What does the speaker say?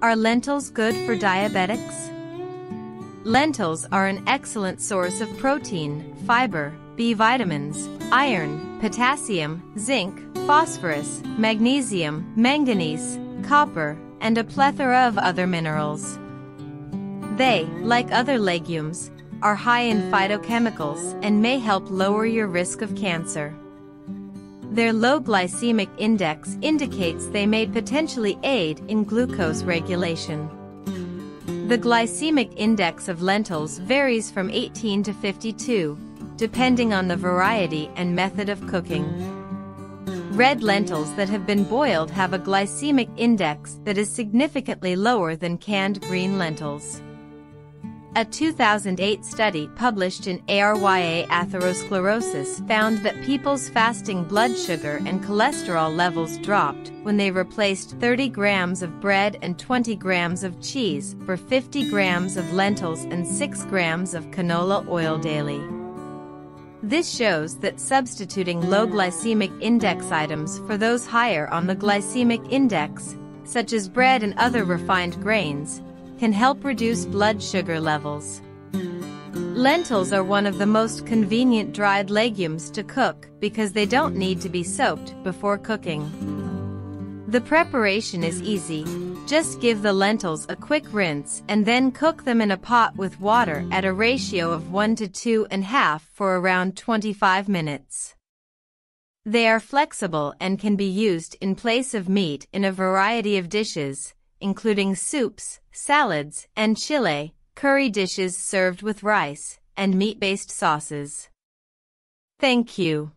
Are lentils good for diabetics? Lentils are an excellent source of protein, fiber, B vitamins, iron, potassium, zinc, phosphorus, magnesium, manganese, copper, and a plethora of other minerals. They, like other legumes, are high in phytochemicals and may help lower your risk of cancer. Their low glycemic index indicates they may potentially aid in glucose regulation. The glycemic index of lentils varies from 18 to 52, depending on the variety and method of cooking. Red lentils that have been boiled have a glycemic index that is significantly lower than canned green lentils. A 2008 study published in ARYA Atherosclerosis found that people's fasting blood sugar and cholesterol levels dropped when they replaced 30 grams of bread and 20 grams of cheese for 50 grams of lentils and 6 grams of canola oil daily. This shows that substituting low glycemic index items for those higher on the glycemic index, such as bread and other refined grains, can help reduce blood sugar levels. Lentils are one of the most convenient dried legumes to cook because they don't need to be soaked before cooking. The preparation is easy. Just give the lentils a quick rinse and then cook them in a pot with water at a ratio of 1 to 2.5 for around 25 minutes. They are flexible and can be used in place of meat in a variety of dishes, including soups, salads, and chile, curry dishes served with rice, and meat-based sauces. Thank you.